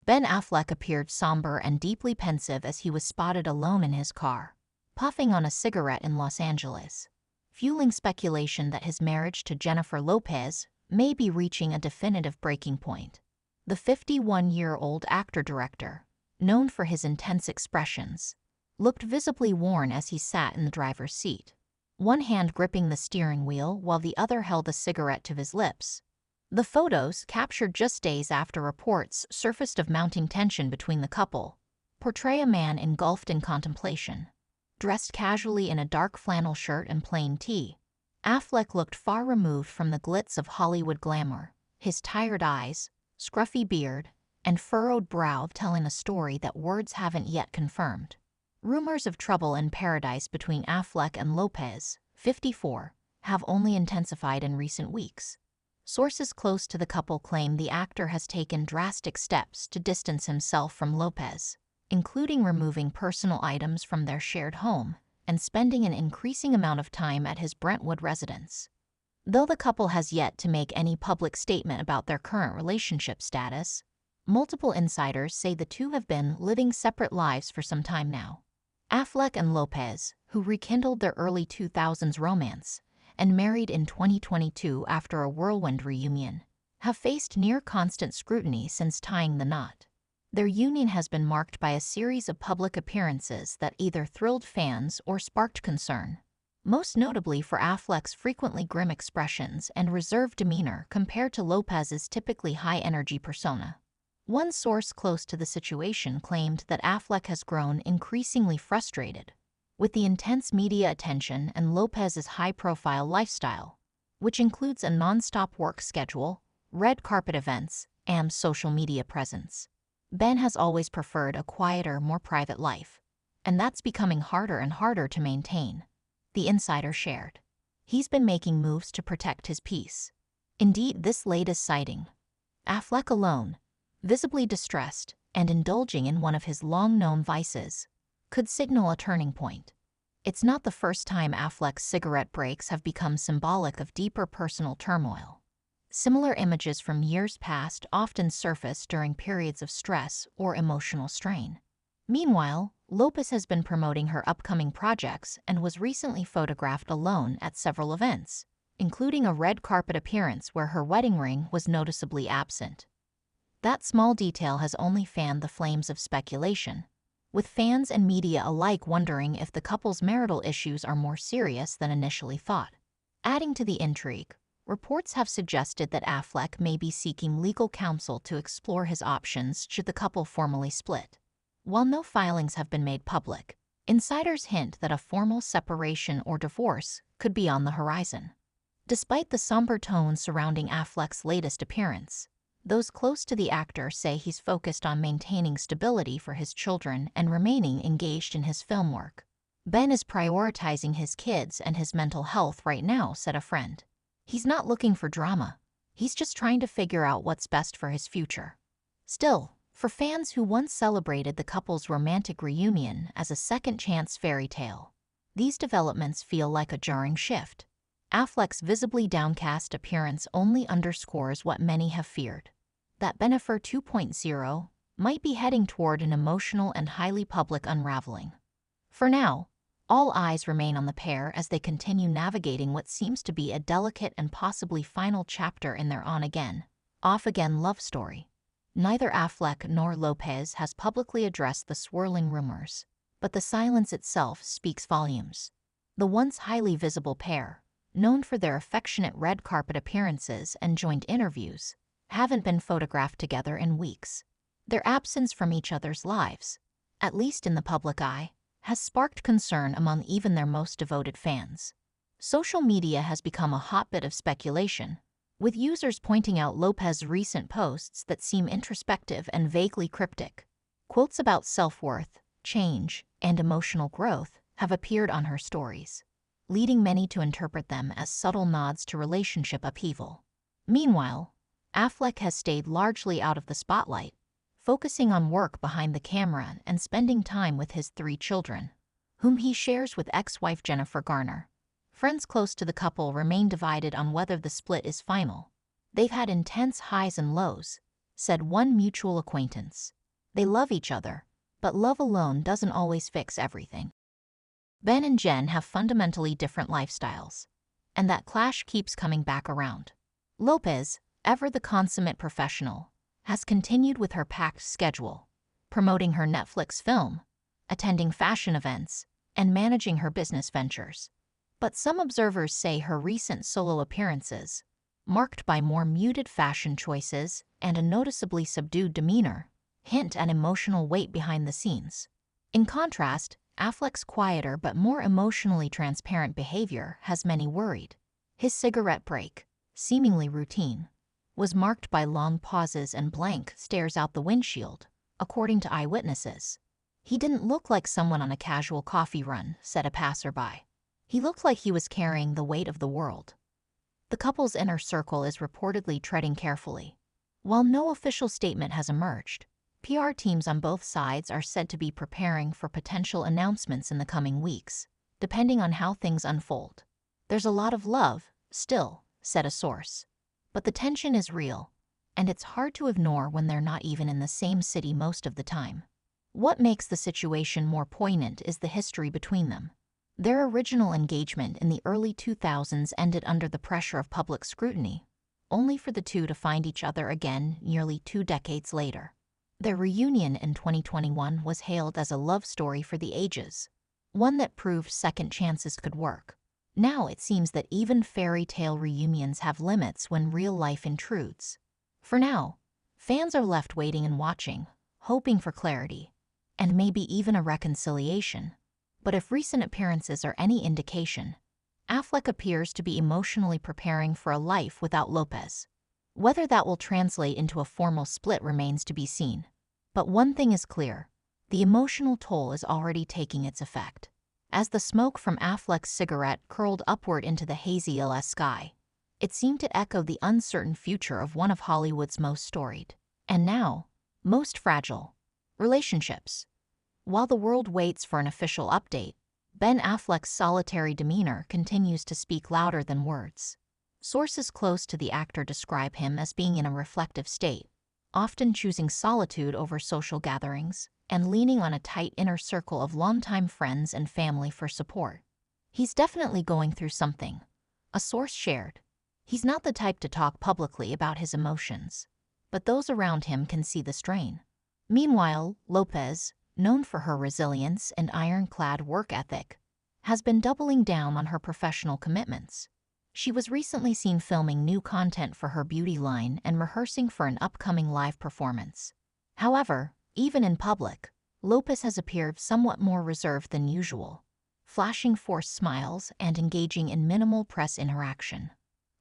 Ben Affleck appeared somber and deeply pensive as he was spotted alone in his car, puffing on a cigarette in Los Angeles, fueling speculation that his marriage to Jennifer Lopez may be reaching a definitive breaking point. The 51-year-old actor-director, known for his intense expressions, looked visibly worn as he sat in the driver's seat, one hand gripping the steering wheel while the other held a cigarette to his lips. The photos, captured just days after reports surfaced of mounting tension between the couple, portray a man engulfed in contemplation. Dressed casually in a dark flannel shirt and plain tee, Affleck looked far removed from the glitz of Hollywood glamour, his tired eyes, scruffy beard, and furrowed brow telling a story that words haven't yet confirmed. Rumors of trouble in paradise between Affleck and Lopez, 54, have only intensified in recent weeks. Sources close to the couple claim the actor has taken drastic steps to distance himself from Lopez, including removing personal items from their shared home and spending an increasing amount of time at his Brentwood residence. Though the couple has yet to make any public statement about their current relationship status, multiple insiders say the two have been living separate lives for some time now. Affleck and Lopez, who rekindled their early 2000s romance and married in 2022 after a whirlwind reunion, have faced near-constant scrutiny since tying the knot. Their union has been marked by a series of public appearances that either thrilled fans or sparked concern, most notably for Affleck's frequently grim expressions and reserved demeanor compared to Lopez's typically high-energy persona. One source close to the situation claimed that Affleck has grown increasingly frustrated with the intense media attention and Lopez's high-profile lifestyle, which includes a non-stop work schedule, red carpet events, and social media presence. Ben has always preferred a quieter, more private life, and that's becoming harder and harder to maintain, the insider shared. He's been making moves to protect his peace. Indeed, this latest sighting, Affleck alone, visibly distressed and indulging in one of his long-known vices, could signal a turning point. It's not the first time Affleck's cigarette breaks have become symbolic of deeper personal turmoil. Similar images from years past often surface during periods of stress or emotional strain. Meanwhile, Lopez has been promoting her upcoming projects and was recently photographed alone at several events, including a red carpet appearance where her wedding ring was noticeably absent. That small detail has only fanned the flames of speculation, with fans and media alike wondering if the couple's marital issues are more serious than initially thought. Adding to the intrigue, reports have suggested that Affleck may be seeking legal counsel to explore his options should the couple formally split. While no filings have been made public, insiders hint that a formal separation or divorce could be on the horizon. Despite the somber tone surrounding Affleck's latest appearance, those close to the actor say he's focused on maintaining stability for his children and remaining engaged in his film work. Ben is prioritizing his kids and his mental health right now, said a friend. He's not looking for drama. He's just trying to figure out what's best for his future. Still, for fans who once celebrated the couple's romantic reunion as a second-chance fairy tale, these developments feel like a jarring shift. Affleck's visibly downcast appearance only underscores what many have feared, that Bennifer 2.0 might be heading toward an emotional and highly public unraveling. For now, all eyes remain on the pair as they continue navigating what seems to be a delicate and possibly final chapter in their on-again, off-again love story. Neither Affleck nor Lopez has publicly addressed the swirling rumors, but the silence itself speaks volumes. The once highly visible pair, known for their affectionate red carpet appearances and joint interviews, haven't been photographed together in weeks. Their absence from each other's lives, at least in the public eye, has sparked concern among even their most devoted fans. Social media has become a hotbed of speculation, with users pointing out Lopez's recent posts that seem introspective and vaguely cryptic. Quotes about self-worth, change, and emotional growth have appeared on her stories, leading many to interpret them as subtle nods to relationship upheaval. Meanwhile, Affleck has stayed largely out of the spotlight, focusing on work behind the camera and spending time with his 3 children, whom he shares with ex-wife Jennifer Garner. Friends close to the couple remain divided on whether the split is final. They've had intense highs and lows, said one mutual acquaintance. They love each other, but love alone doesn't always fix everything. Ben and Jen have fundamentally different lifestyles, and that clash keeps coming back around. Lopez, ever the consummate professional, has continued with her packed schedule, promoting her Netflix film, attending fashion events, and managing her business ventures. But some observers say her recent solo appearances, marked by more muted fashion choices and a noticeably subdued demeanor, hint at emotional weight behind the scenes. In contrast, Affleck's quieter but more emotionally transparent behavior has many worried. His cigarette break, seemingly routine, was marked by long pauses and blank stares out the windshield, according to eyewitnesses. He didn't look like someone on a casual coffee run, said a passerby. He looked like he was carrying the weight of the world. The couple's inner circle is reportedly treading carefully. While no official statement has emerged, PR teams on both sides are said to be preparing for potential announcements in the coming weeks, depending on how things unfold. There's a lot of love, still, said a source. But the tension is real, and it's hard to ignore when they're not even in the same city most of the time. What makes the situation more poignant is the history between them. Their original engagement in the early 2000s ended under the pressure of public scrutiny, only for the two to find each other again nearly 2 decades later. Their reunion in 2021 was hailed as a love story for the ages, one that proved second chances could work. Now it seems that even fairy tale reunions have limits when real life intrudes. For now, fans are left waiting and watching, hoping for clarity, and maybe even a reconciliation. But if recent appearances are any indication, Affleck appears to be emotionally preparing for a life without Lopez. Whether that will translate into a formal split remains to be seen. But one thing is clear, the emotional toll is already taking its effect. As the smoke from Affleck's cigarette curled upward into the hazy LA sky, it seemed to echo the uncertain future of one of Hollywood's most storied, and now, most fragile, relationships. While the world waits for an official update, Ben Affleck's solitary demeanor continues to speak louder than words. Sources close to the actor describe him as being in a reflective state, often choosing solitude over social gatherings and leaning on a tight inner circle of longtime friends and family for support. He's definitely going through something, a source shared. He's not the type to talk publicly about his emotions, but those around him can see the strain. Meanwhile, Lopez, known for her resilience and ironclad work ethic, has been doubling down on her professional commitments. She was recently seen filming new content for her beauty line and rehearsing for an upcoming live performance. However, even in public, Lopez has appeared somewhat more reserved than usual, flashing forced smiles and engaging in minimal press interaction.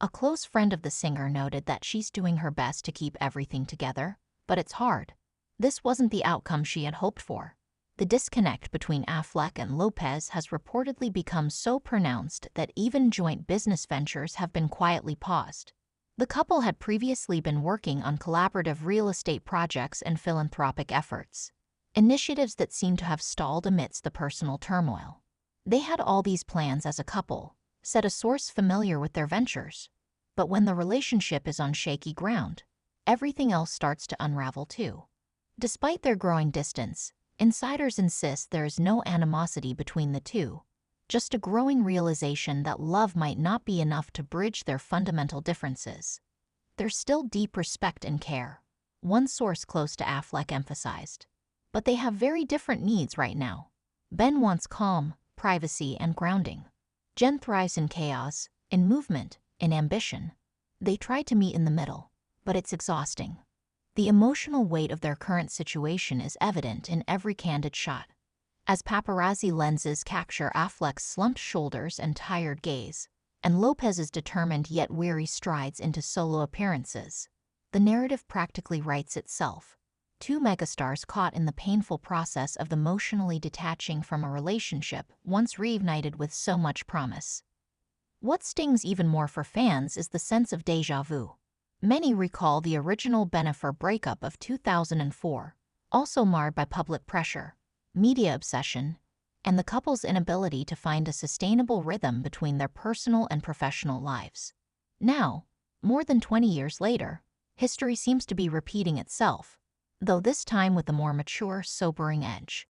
A close friend of the singer noted that she's doing her best to keep everything together, but it's hard. This wasn't the outcome she had hoped for. The disconnect between Affleck and Lopez has reportedly become so pronounced that even joint business ventures have been quietly paused. The couple had previously been working on collaborative real estate projects and philanthropic efforts, initiatives that seem to have stalled amidst the personal turmoil. They had all these plans as a couple, said a source familiar with their ventures. But when the relationship is on shaky ground, everything else starts to unravel too. Despite their growing distance, insiders insist there is no animosity between the two, just a growing realization that love might not be enough to bridge their fundamental differences. There's still deep respect and care, one source close to Affleck emphasized. But they have very different needs right now. Ben wants calm, privacy, and grounding. Jen thrives in chaos, in movement, in ambition. They try to meet in the middle, but it's exhausting. The emotional weight of their current situation is evident in every candid shot. As paparazzi lenses capture Affleck's slumped shoulders and tired gaze, and Lopez's determined yet weary strides into solo appearances, the narrative practically writes itself. Two megastars caught in the painful process of emotionally detaching from a relationship once reignited with so much promise. What stings even more for fans is the sense of déjà vu. Many recall the original Bennifer breakup of 2004, also marred by public pressure, media obsession, and the couple's inability to find a sustainable rhythm between their personal and professional lives. Now, more than 20 years later, history seems to be repeating itself. though this time with a more mature, sobering edge.